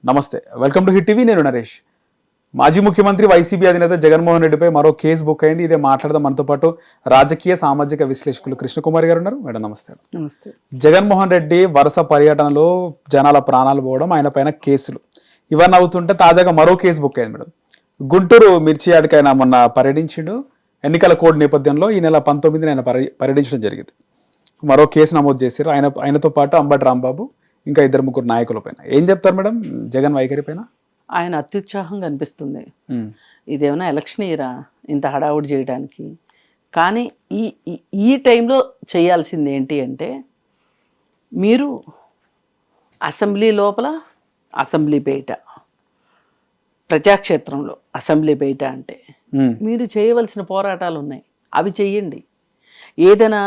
నమస్తే, welcome to hit TV. నేను నరేష్. మాజీ ముఖ్యమంత్రి వైసీపీ అధినేత జగన్మోహన్ రెడ్డిపై మరో కేసు బుక్ అయింది. ఇదే మాట్లాడదాం. మనతో పాటు రాజకీయ సామాజిక విశ్లేషకులు కృష్ణకుమారి గారు ఉన్నారు. మేడం నమస్తే. నమస్తే. జగన్మోహన్ రెడ్డి వరుస పర్యటనలో జనాల ప్రాణాలు పోవడం, ఆయన పైన కేసులు ఇవన్నీ అవుతుంటే తాజాగా మరో కేసు బుక్ అయింది మేడం. గుంటూరు మిర్చి యార్డ్కి ఆయన మొన్న పర్యటించిండు. ఎన్నికల కోడ్ నేపథ్యంలో ఈ నెల 19న ఆయన పర్యటించడం జరిగింది. మరో కేసు నమోదు చేశారు. ఆయనతో పాటు అంబటి రాంబాబు, ఇంకా 2-3 నాయకుల పైన. ఏం చెప్తారు మేడం జగన్ వైఖరి పైన? ఆయన అత్యుత్సాహంగా అనిపిస్తుంది. ఇదేమైనా ఎలక్షన్ ఇయరా ఇంత హడావుడి చేయడానికి? కానీ ఈ టైంలో చేయాల్సింది ఏంటి అంటే, మీరు అసెంబ్లీ లోపల, అసెంబ్లీ బయట, ప్రజాక్షేత్రంలో అసెంబ్లీ బయట అంటే మీరు చేయవలసిన పోరాటాలు ఉన్నాయి, అవి చెయ్యండి. ఏదైనా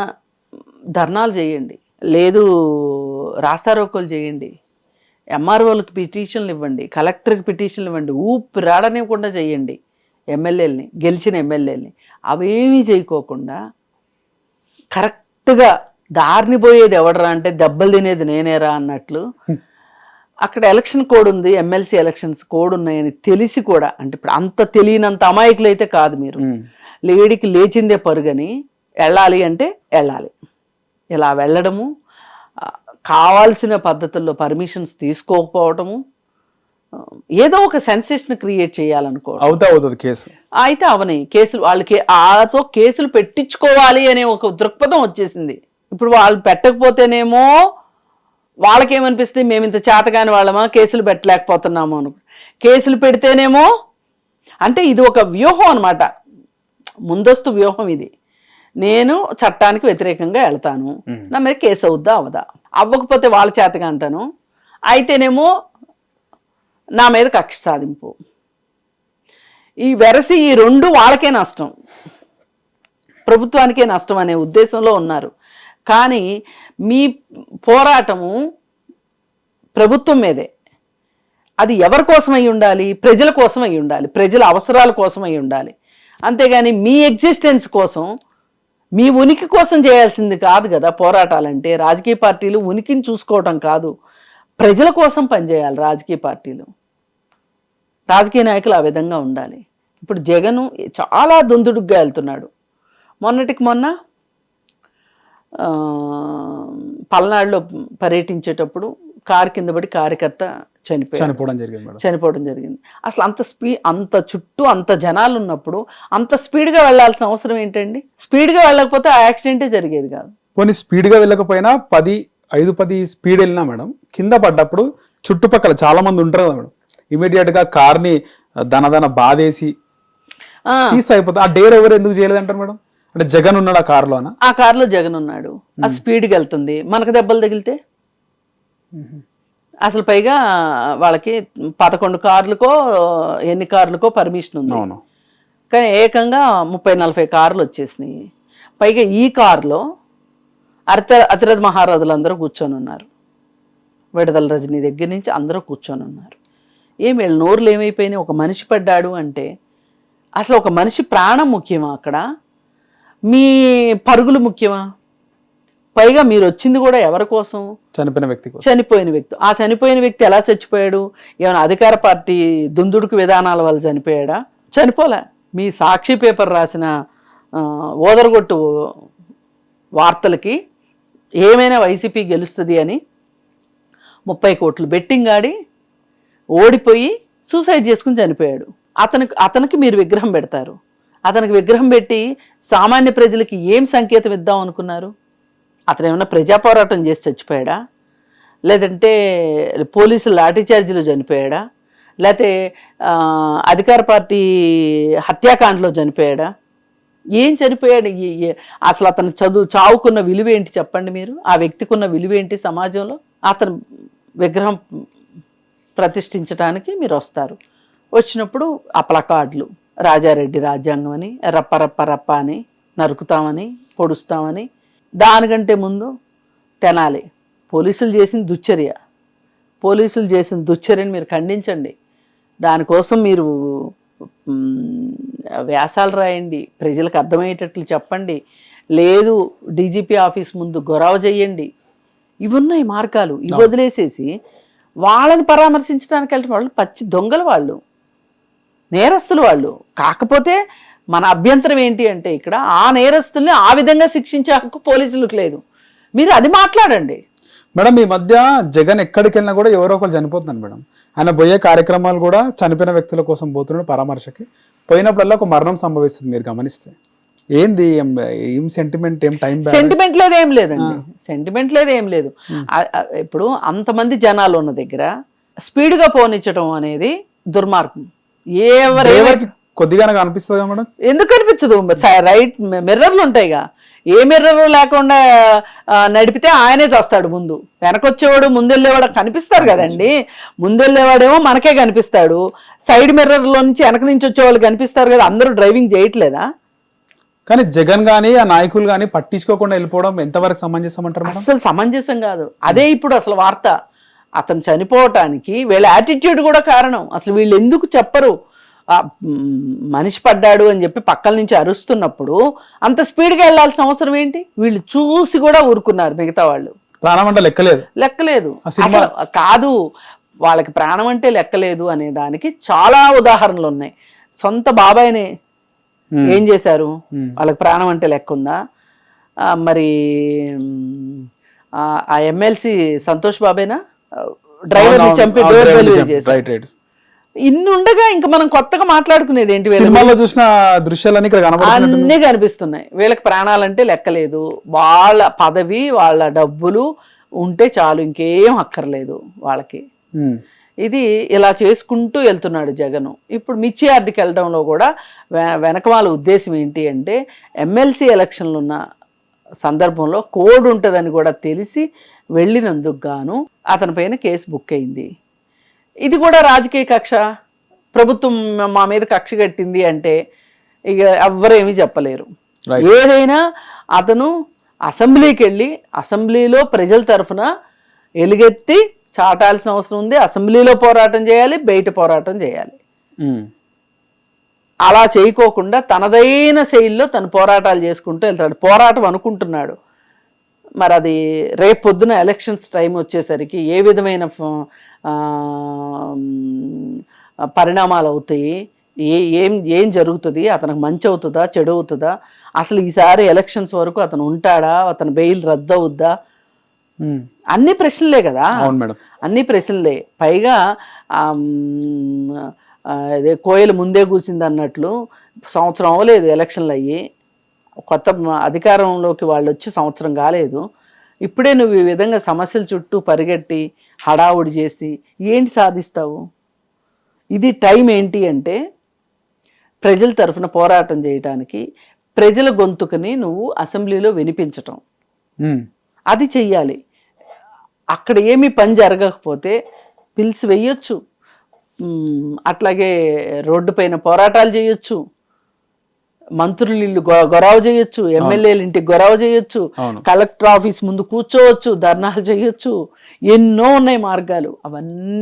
ధర్నాలు చేయండి, లేదు రాస్తారోకోలు చేయండి, ఎంఆర్ఓలకు పిటిషన్లు ఇవ్వండి, కలెక్టర్కి పిటిషన్లు ఇవ్వండి, ఊపిరాడనివ్వకుండా చేయండి. ఎమ్మెల్యేలని, గెలిచిన ఎమ్మెల్యేలని అవేమీ చేయకోకుండా కరెక్ట్గా దారిని పోయేది ఎవడరా అంటే దెబ్బలు తినేది నేనేరా అన్నట్లు అక్కడ ఎలక్షన్ కోడ్ ఉంది, ఎమ్మెల్సీ ఎలక్షన్స్ కోడ్ ఉన్నాయని తెలిసి కూడా, అంటే ఇప్పుడు అంత తెలియనంత అమాయకులు అయితే కాదు మీరు. లేడీకి లేచిందే పరుగని వెళ్ళాలి అంటే వెళ్ళాలి. ఇలా వెళ్ళడము, కావాల్సిన పద్ధతుల్లో పర్మిషన్స్ తీసుకోకపోవటము, ఏదో ఒక సెన్సేషన్ క్రియేట్ చేయాలనుకోవడం కేసు అయితే అవని కేసులు వాళ్ళకి వాళ్ళతో కేసులు పెట్టించుకోవాలి అనే ఒక దృక్పథం వచ్చేసింది. ఇప్పుడు వాళ్ళు పెట్టకపోతేనేమో వాళ్ళకేమనిపిస్తుంది, మేము ఇంత చేతగాని వాళ్ళమా కేసులు పెట్టలేకపోతున్నాము అను. కేసులు పెడితేనేమో అంటే ఇది ఒక వ్యూహం అనమాట, ముందస్తు వ్యూహం ఇది. నేను చట్టానికి వ్యతిరేకంగా వెళ్తాను, నా మీద కేసు అవుద్దా అవదా, అవ్వకపోతే వాళ్ళ చేతగా అంటాను, అయితేనేమో నా మీద కక్ష సాధింపు. ఈ వెరసి ఈ రెండు వాళ్ళకే నష్టం, ప్రభుత్వానికే నష్టం అనే ఉద్దేశంలో ఉన్నారు. కానీ మీ పోరాటము ప్రభుత్వం మీదే. అది ఎవరి కోసం అయి ఉండాలి? ప్రజల కోసం అయి ఉండాలి, ప్రజల అవసరాల కోసం అయి ఉండాలి. అంతేగాని మీ ఎగ్జిస్టెన్స్ కోసం, మీ ఉనికి కోసం చేయాల్సింది కాదు కదా పోరాటాలంటే. రాజకీయ పార్టీలు ఉనికిని చూసుకోవటం కాదు, ప్రజల కోసం పనిచేయాలి రాజకీయ పార్టీలు. రాజకీయ నాయకులు ఆ విధంగా ఉండాలి. ఇప్పుడు జగన్ చాలా దుందుడుగ్గా వెళ్తున్నాడు. మొన్నటికి మొన్న పల్నాడులో పర్యటించేటప్పుడు కారు కింద పడి కార్యకర్త చనిపోవడం జరిగింది. అసలు అంత చుట్టూ అంత జనాలు ఉన్నప్పుడు అంత స్పీడ్గా వెళ్లాల్సిన అవసరం ఏంటండి? స్పీడ్గా వెళ్ళకపోతే ఆ యాక్సిడెంటే జరిగేది కాదు. పోనీ స్పీడ్గా వెళ్ళకపోయినా 5-10 స్పీడ్ వెళ్ళినా మేడం, కింద పడ్డప్పుడు చుట్టుపక్కల చాలా మంది ఉంటారు కదా మేడం, ఇమీడియట్ గా కార్ని దనదన బాధేసి తీస్తే అయిపోతుంది. ఆ డేర్ ఎవరు ఎందుకు చేయలేదంటారు మేడం? అంటే జగన్ ఉన్నాడు ఆ కారులోనా? ఆ కారులో జగన్ ఉన్నాడు, ఆ స్పీడ్గా వెళ్తుంది, మనకు దెబ్బలు తగిలితే అసలు పైగా వాళ్ళకి 11 కార్లకో ఎన్ని కార్లకో పర్మిషన్ ఉంది, కానీ ఏకంగా 30-40 కార్లు వచ్చేసినాయి. పైగా ఈ కారులో అతిరథ మహారాజులు అందరూ కూర్చొని ఉన్నారు, విడుదల రజనీ దగ్గర నుంచి అందరూ కూర్చొని ఉన్నారు. వీళ్ళ నోరులు ఏమైపోయినాయి? ఒక మనిషి పడ్డాడు అంటే అసలు ఒక మనిషి ప్రాణం ముఖ్యమా అక్కడ? మీ పరుగులు ముఖ్యమా? పైగా మీరు వచ్చింది కూడా ఎవరి కోసం? చనిపోయిన వ్యక్తి. ఆ చనిపోయిన వ్యక్తి ఎలా చచ్చిపోయాడు? ఏమైనా అధికార పార్టీ దుందుడుకు విధానాల వల్ల చనిపోయాడా? చనిపోలే. మీ సాక్షి పేపర్ రాసిన ఓదరగొట్టు వార్తలకి ఏమైనా వైసీపీ గెలుస్తుంది అని 30 కోట్లు బెట్టింగ్ ఆడి ఓడిపోయి సూసైడ్ చేసుకుని చనిపోయాడు. అతనికి మీరు విగ్రహం పెడతారు. అతనికి విగ్రహం పెట్టి సామాన్య ప్రజలకి ఏం సంకేతం ఇద్దాం అనుకున్నారు? అతను ఏమన్నా ప్రజా పోరాటం చేసి చచ్చిపోయాడా? లేదంటే పోలీసులు లాఠీ చార్జీలో చనిపోయాడా? లేకపోతే అధికార పార్టీ హత్యాకాండలో చనిపోయాడా? ఏం చనిపోయాడు? అసలు అతను చావుకున్న విలువ ఏంటి చెప్పండి మీరు? ఆ వ్యక్తికి ఉన్న విలువ ఏంటి సమాజంలో? అతను విగ్రహం ప్రతిష్ఠించడానికి మీరు వస్తారు. వచ్చినప్పుడు ఆ ప్లకార్డులు రాజారెడ్డి రాజ్యాంగం అని, రప్ప అని, నరుకుతామని, పొడుస్తామని. దానికంటే ముందు తెనాలి పోలీసులు చేసిన దుశ్చర్యని మీరు ఖండించండి. దానికోసం మీరు వ్యాసాలు రాయండి, ప్రజలకు అర్థమయ్యేటట్లు చెప్పండి, లేదు డీజీపీ ఆఫీస్ ముందు గొడవ చెయ్యండి. ఇవి ఉన్నాయి మార్గాలు. ఇవి వదిలేసేసి వాళ్ళని పరామర్శించడానికి వెళ్తే వాళ్ళు పచ్చి దొంగలు, వాళ్ళు నేరస్తులు వాళ్ళు. కాకపోతే మన అభ్యంతరం ఏంటి అంటే ఇక్కడ ఆ నేరస్తుల్ని ఆ విధంగా శిక్షించే హక్కు పోలీసులకు లేదు. మీరు అది మాట్లాడండి మేడం. ఈ మధ్య జగన్ ఎక్కడికి వెళ్ళినా కూడా ఎవరో ఒకరు చనిపోతున్నారు మేడం. ఆయన పోయే కార్యక్రమాలు కూడా చనిపోయిన వ్యక్తుల కోసం పోతున్నాడు పరామర్శకి. పోయినప్పుడల్లా ఒక మరణం సంభవిస్తుంది మీరు గమనిస్తే. ఏంది ఏం సెంటిమెంట్, ఏం టైం? సెంటిమెంట్ లేదు, ఏం లేదండి, సెంటిమెంట్ లేదు, ఏం లేదు. ఇప్పుడు అంతమంది జనాలు ఉన్న దగ్గర స్పీడ్గా పోనిచ్చడం అనేది దుర్మార్గం. ఎవరికి కొద్దిగానే కనిపిస్తుంది మేడం. ఎందుకు కనిపించదు? రైట్ మిర్రర్లు ఉంటాయిగా, ఏ మిర్రర్ లేకుండా నడిపితే ఆయనే చేస్తాడు. ముందు వెనకొచ్చేవాడు ముందెళ్ళేవాడు కనిపిస్తారు కదండి. ముందెళ్ళేవాడేమో మనకే కనిపిస్తాడు, సైడ్ మిర్రర్లో నుంచి వెనక నుంచి వచ్చేవాళ్ళు కనిపిస్తారు కదా. అందరూ డ్రైవింగ్ చేయట్లేదా? కానీ జగన్ గానీ ఆ నాయకులు గానీ పట్టించుకోకుండా వెళ్ళిపోవడం ఎంతవరకు సమంజసం అంటారు? అసలు సమంజసం కాదు. అదే ఇప్పుడు అసలు వార్త. అతను చనిపోవటానికి వీళ్ళ యాటిట్యూడ్ కూడా కారణం. అసలు వీళ్ళు ఎందుకు చెప్పరు? మనిషి పడ్డాడు అని చెప్పి పక్కల నుంచి అరుస్తున్నప్పుడు అంత స్పీడ్గా వెళ్ళాల్సిన అవసరం ఏంటి? వీళ్ళు చూసి కూడా ఊరుకున్నారు. మిగతా వాళ్ళు ప్రాణం అంటే లెక్కలేదు అసలు కాదు. వాళ్ళకి ప్రాణం అంటే లెక్కలేదు అనే దానికి చాలా ఉదాహరణలు ఉన్నాయి. సొంత బాబాయినే ఏం చేశారు? వాళ్ళకి ప్రాణం అంటే లెక్క ఉందా? మరి ఆ ఎమ్మెల్సీ సంతోష్ బాబేనా డ్రైవర్ని చంపి డోర్ డెలివరీ చేశారు. ఇన్ని ఉండగా ఇంకా మనం కొత్తగా మాట్లాడుకునేది ఏంటి? సినిమాలో చూసిన దృశ్యాలన్నీ ఇక్కడ అన్నీ కనిపిస్తున్నాయి. వీళ్ళకి ప్రాణాలంటే లెక్కలేదు. వాళ్ళ పదవి, వాళ్ళ డబ్బులు ఉంటే చాలు, ఇంకేం అక్కర్లేదు వాళ్ళకి. ఇది ఇలా చేసుకుంటూ వెళ్తున్నాడు జగన్. ఇప్పుడు మిర్చి యార్డుకి వెళ్ళడంలో కూడా వెనక వాళ్ళ ఉద్దేశం ఏంటి అంటే ఎమ్మెల్సీ ఎలక్షన్లు ఉన్న సందర్భంలో కోడ్ ఉంటుందని కూడా తెలిసి వెళ్ళినందుకు గాను అతని పైన కేసు బుక్ అయింది. ఇది కూడా రాజకీయ కక్ష. ప్రభుత్వం మా మీద కక్ష కట్టింది అంటే ఇక ఎవ్వరేమీ చెప్పలేరు. ఏదైనా అతను అసెంబ్లీకి వెళ్ళి అసెంబ్లీలో ప్రజల తరఫున ఎలుగెత్తి చాటాల్సిన అవసరం ఉంది. అసెంబ్లీలో పోరాటం చేయాలి, బయట పోరాటం చేయాలి. అలా చేయకోకుండా తనదైన శైలిలో తను పోరాటాలు చేసుకుంటూ వెళ్తాడు. పోరాటం అనుకుంటున్నాడు. మరి అది రేపు పొద్దున ఎలక్షన్స్ టైం వచ్చేసరికి ఏ విధమైన పరిణామాలు అవుతాయి, ఏం జరుగుతుంది, అతనికి మంచి అవుతుందా చెడు అవుతుందా, అసలు ఈసారి ఎలక్షన్స్ వరకు అతను ఉంటాడా, అతను బెయిల్ రద్దు అవుద్దా, అన్ని ప్రశ్నలే కదా. అన్ని ప్రశ్నలే. పైగా అదే కోయలు ముందే కూర్చింది అన్నట్లు సంవత్సరం అవ్వలేదు ఎలక్షన్లు అయ్యి, కొత్త అధికారంలోకి వాళ్ళు వచ్చి సంవత్సరం కాలేదు. ఇప్పుడే నువ్వు ఈ విధంగా సమస్యల చుట్టూ పరిగెట్టి హడావుడి చేసి ఏంటి సాధిస్తావు? ఇది టైం ఏంటి అంటే ప్రజల తరఫున పోరాటం చేయడానికి, ప్రజల గొంతుకుని నువ్వు అసెంబ్లీలో వినిపించటం, అది చెయ్యాలి. అక్కడ ఏమీ పని జరగకపోతే పిలిచి వెయ్యొచ్చు, అట్లాగే రోడ్డు పైన పోరాటాలు చేయొచ్చు, మంత్రులు ఇల్లు గొడవ చేయొచ్చు, ఎమ్మెల్యేల ఇంటికి గొడవ చేయొచ్చు, కలెక్టర్ ఆఫీస్ ముందు కూర్చోవచ్చు, ధర్నాలు చేయొచ్చు, ఎన్నో ఉన్నాయి మార్గాలు. అవన్నీ